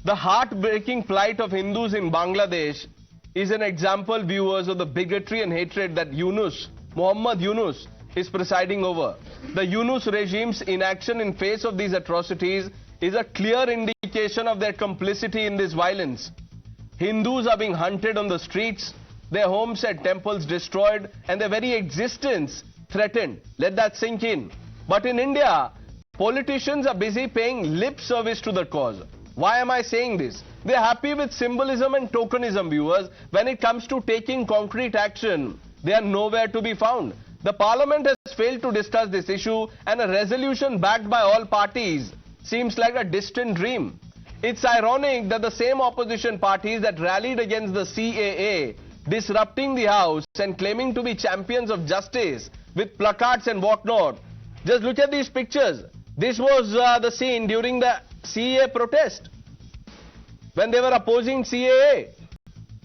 The heartbreaking plight of Hindus in Bangladesh is an example, viewers, of the bigotry and hatred that Muhammad Yunus, is presiding over. The Yunus regime's inaction in face of these atrocities is a clear indication of their complicity in this violence. Hindus are being hunted on the streets, their homes and temples destroyed, and their very existence threatened. Let that sink in. But in India, politicians are busy paying lip service to the cause. Why am I saying this? They are happy with symbolism and tokenism, viewers. When it comes to taking concrete action, they are nowhere to be found. The parliament has failed to discuss this issue, and a resolution backed by all parties seems like a distant dream. It's ironic that the same opposition parties that rallied against the CAA, disrupting the house and claiming to be champions of justice with placards and whatnot. Just look at these pictures. This was the scene during the CAA protest, when they were opposing CAA.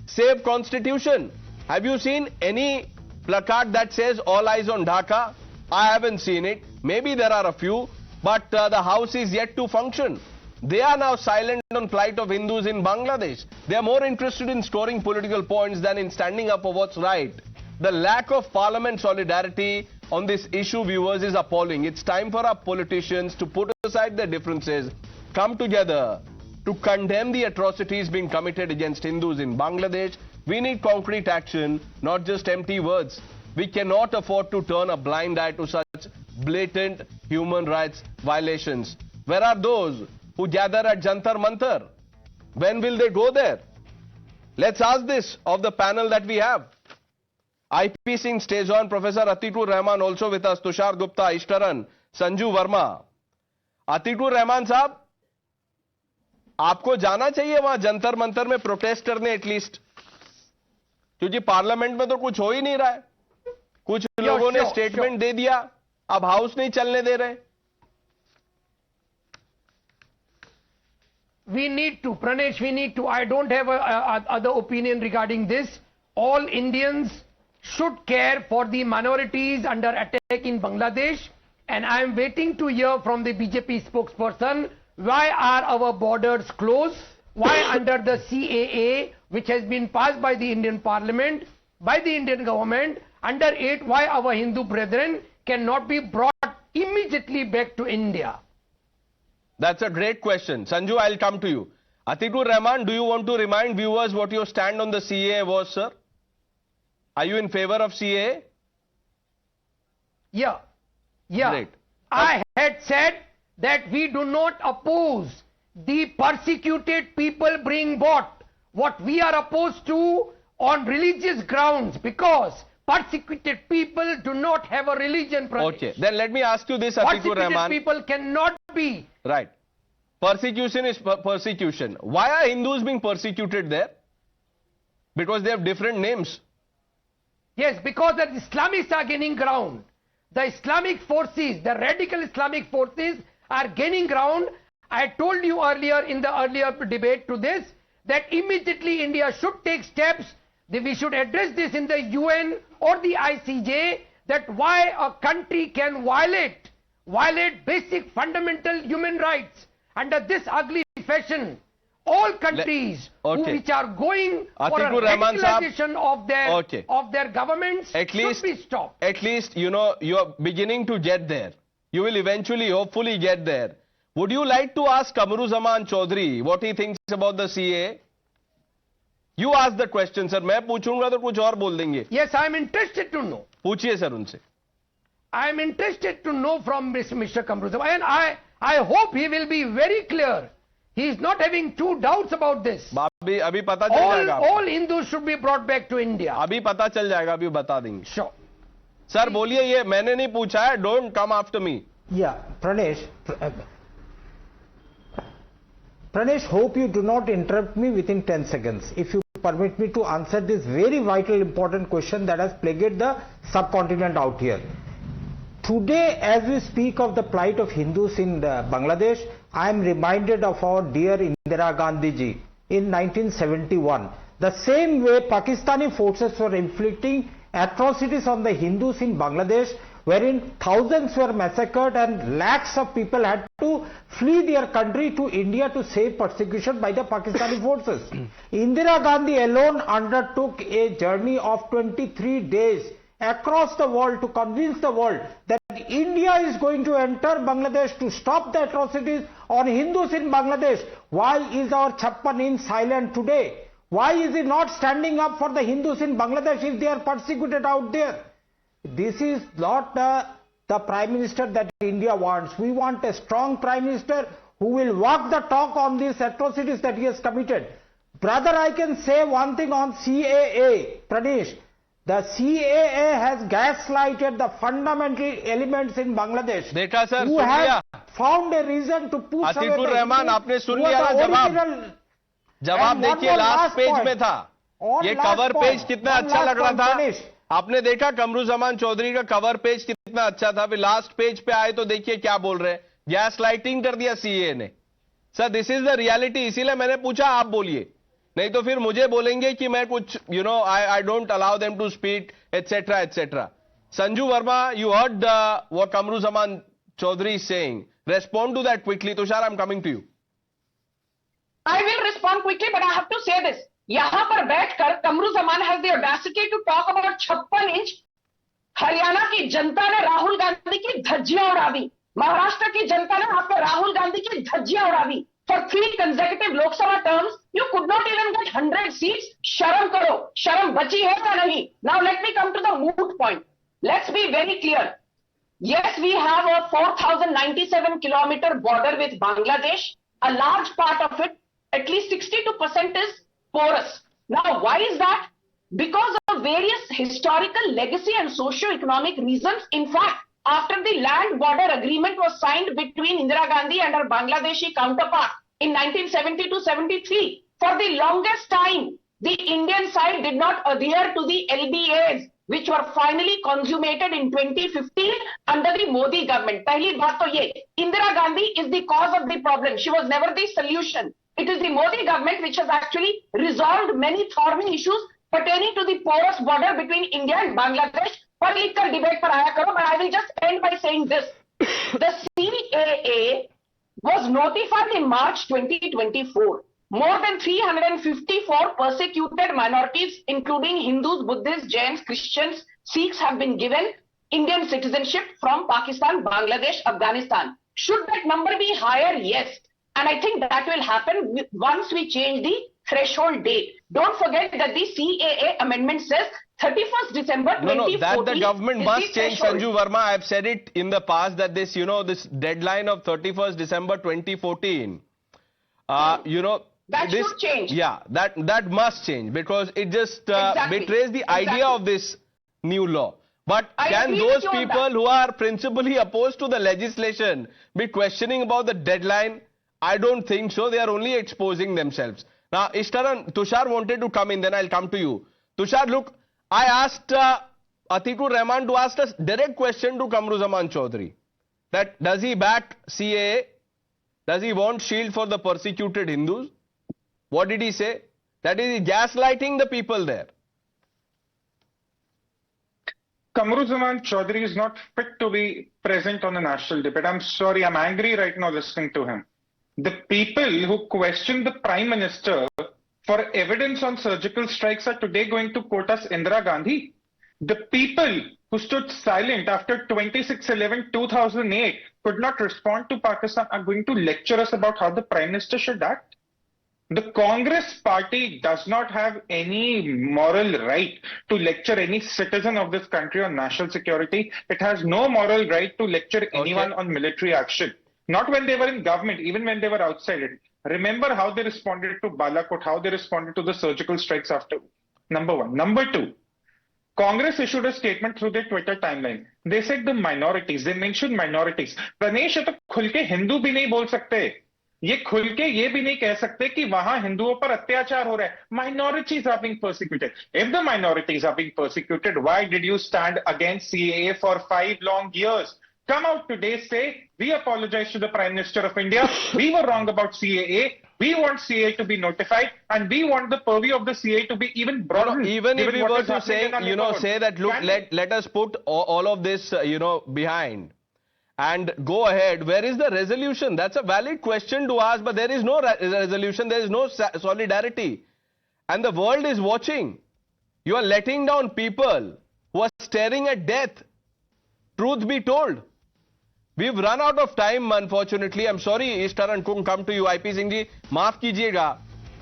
Save Constitution. Have you seen any placard that says all eyes on Dhaka? I haven't seen it. Maybe there are a few, but the house is yet to function. They are now silent on plight of Hindus in Bangladesh. They are more interested in scoring political points than in standing up for what's right. The lack of parliament solidarity on this issue, viewers, is appalling. It's time for our politicians to put aside their differences, come together to condemn the atrocities being committed against Hindus in Bangladesh. We need concrete action, not just empty words. We cannot afford to turn a blind eye to such blatant human rights violations. Where are those who gather at Jantar Mantar? When will they go there? Let's ask this of the panel that we have. IP Singh stays on, Professor Atikur Rahman also with us, Tushar Gupta, Ishtaran, Sanju Verma. Atikur Rahman साहब, आपको जाना चाहिए वहां जंतर मंतर में protest करने at least, क्योंकि parliament में तो कुछ हो ही नहीं रहा है. कुछ लोगों ने स्टेटमेंट दे दिया, अब हाउस नहीं चलने दे रहे. We need to, Pranesh, we need to. I don't have a other opinion regarding this. All Indians should care for the minorities under attack in Bangladesh, and I am waiting to hear from the BJP spokesperson, why are our borders closed? Why under the CAA, which has been passed by the Indian Parliament, by the Indian government, under it, why our Hindu brethren cannot be brought immediately back to India? That's a great question. Sanju, I'll come to you. Atikur Rahman, do you want to remind viewers what your stand on the CAA was, sir? Are you in favor of CAA? Yeah. Great. I had said that we do not oppose the persecuted people being brought. What we are opposed to on religious grounds, because persecuted people do not have a religion. Pradesh. Okay, then let me ask you this, Atikur Rahman. Persecuted people cannot be. Right. Persecution is persecution. Why are Hindus being persecuted there? Because they have different names. Yes, because the Islamists are gaining ground. The Islamic forces, the radical Islamic forces are gaining ground. I told you earlier in the earlier debate to this, that immediately India should take steps, that we should address this in the UN or the ICJ, that why a country can violate basic fundamental human rights under this ugly fashion. All countries which are going for a radicalization of their governments should be stopped. At least, you know, you are beginning to get there. You will eventually, hopefully get there. Would you like to ask Kamruzaman Chaudhary what he thinks about the CAA? You ask the question, sir. मैं पूछूंगा तो कुछ और बोल देंगे. Yes, I am interested to know. पूछिए sir उनसे. I am interested to know from Mr. Kamruzaman, and I hope he will be very clear. He is not having two doubts about this. अभी पता चल जाएगा. All Hindus should be brought back to India. अभी पता चल जाएगा, अभी बता देंगे. Sure. सर बोलिए, ये मैंने नहीं पूछा है. Don't come after me. Yeah, Pranesh, hope you do not interrupt me within 10 seconds. If you permit me to answer this very vital, important question that has plagued the subcontinent out here. Today, as we speak of the plight of Hindus in Bangladesh, I am reminded of our dear Indira Gandhi ji in 1971. The same way Pakistani forces were inflicting atrocities on the Hindus in Bangladesh wherein thousands were massacred and lakhs of people had to flee their country to India to save persecution by the Pakistani forces. Indira Gandhi alone undertook a journey of 23 days across the world to convince the world that India is going to enter Bangladesh to stop the atrocities on Hindus in Bangladesh. Why is our Chappan Inch silent today? Why is he not standing up for the Hindus in Bangladesh if they are persecuted out there? This is not the Prime Minister that India wants. We want a strong Prime Minister who will walk the talk on these atrocities that he has committed. Brother, I can say one thing on CAA, Pranesh. The CAA has gaslighted the fundamental elements in Bangladesh. देखा sir, who सुन लिया. have found a reason to push away Atiqur the Rahman, Hindus आपने सुन who are लिया the ना जवाब? original. जवाब And one देखिए, more last last page point. में था. On ये last कवर point, पेज कितना one अच्छा last लग रहा point, था. Pranesh. आपने देखा कमरुज़्ज़मान चौधरी का कवर पेज कितना अच्छा था. फिर लास्ट पेज पे आए तो देखिए क्या बोल रहे हैं. गैस लाइटिंग कर दिया सीए ने. Sir, this is the reality. इसीलिए मैंने पूछा, आप बोलिए, नहीं तो फिर मुझे बोलेंगे कि मैं कुछ I don't allow them to speak etcetera etcetera. Sanju Verma, you heard what Kamruzaman Chaudhary is saying. Respond to that quickly. Tushar, I'm coming to you. I will respond quickly, but I have to say this. यहाँ पर बैठकर Kamruzaman has the audacity to talk about 56 inch. Haryana की जनता ने राहुल गांधी की धज्जियां उड़ा दी. महाराष्ट्र की जनता ने आपके राहुल गांधी की धज्जियां उड़ा दी. For 3 consecutive Lok Sabha terms, you could not even get 100 seats. शर्म करो. शर्म बची है या नहीं? Now let me come to the moot point. Let's be very clear. Yes, we have a 4,097 kilometer border with Bangladesh. A large part of it, at least 62% is porous. Now, why is that? Because of various historical legacy and socio-economic reasons. In fact, after the land border agreement was signed between Indira Gandhi and her Bangladeshi counterpart in 1970-73, for the longest time, the Indian side did not adhere to the LBAs, which were finally consummated in 2015 under the Modi government. Pehli baat to ye, Indira Gandhi is the cause of the problem. She was never the solution. It is the Modi government which has actually resolved many thorny issues pertaining to the porous border between India and Bangladesh. Par likhkar debate par aaya karo, but I will just end by saying this. The CAA was notified in March 2024. More than 354 persecuted minorities, including Hindus, Buddhists, Jains, Christians, Sikhs, have been given Indian citizenship from Pakistan, Bangladesh, Afghanistan. Should that number be higher? Yes. And I think that will happen once we change the threshold date. Don't forget that the CAA amendment says 31st December 2014. No, that the government must change, Sanju Verma. I have said it in the past that this, this deadline of 31st December 2014, that should change. Yeah, that must change because it just betrays the idea of this new law. But can those people who are principally opposed to the legislation be questioning about the deadline? I don't think so. They are only exposing themselves. Now, Ishtaran, Tushar wanted to come in, then I'll come to you. Tushar, look, I asked Atikur Rahman to ask a direct question to Kamruzaman Chaudhary. That does he back CAA? Does he want shield for the persecuted Hindus? What did he say? That is gaslighting the people there. Kamruzaman Chaudhary is not fit to be present on a national debate. I'm sorry, I'm angry right now listening to him. The people who question the Prime Minister for evidence on surgical strikes are today going to quote us Indira Gandhi. The people who stood silent after 26/11/2008 could not respond to Pakistan are going to lecture us about how the Prime Minister should act. The Congress party does not have any moral right to lecture any citizen of this country on national security. It has no moral right to lecture anyone on military action. Not when they were in government, even when they were outside it. Remember how they responded to Balakot, how they responded to the surgical strikes after. Number one. Number two, Congress issued a statement through their Twitter timeline. They said the minorities, they mentioned minorities. Pranesh, ये तो खुल के हिंदू भी नहीं बोल सकते. ये खुल के ये भी नहीं कह सकते कि वहां हिंदुओं पर अत्याचार हो रहा है. Minorities are being persecuted. If the minorities are being persecuted, why did you stand against CAA for 5 long years? Come out today, say, we apologize to the Prime Minister of India. We were wrong about CAA. We want CA to be notified, and we want the purview of the CA to be even broadened. Even if we what were is to happening say, in our you know, neighborhood. say that, look, let us put all of this, you know, behind and go ahead. Where is the resolution? That's a valid question to ask, but there is no resolution. There is no solidarity. And the world is watching. You are letting down people who are staring at death. Truth be told. We've run out of time, unfortunately. I'm sorry, इस turn couldn't come to you. IP Singh ji, माफ कीजिएगा.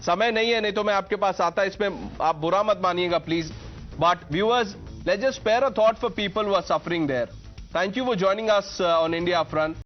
समय नहीं है, नहीं तो मैं आपके पास आता. इसमें आप बुरा मत मानिएगा, please. But viewers, let's just spare a thought for people who are suffering there. Thank you for joining us on India Upfront.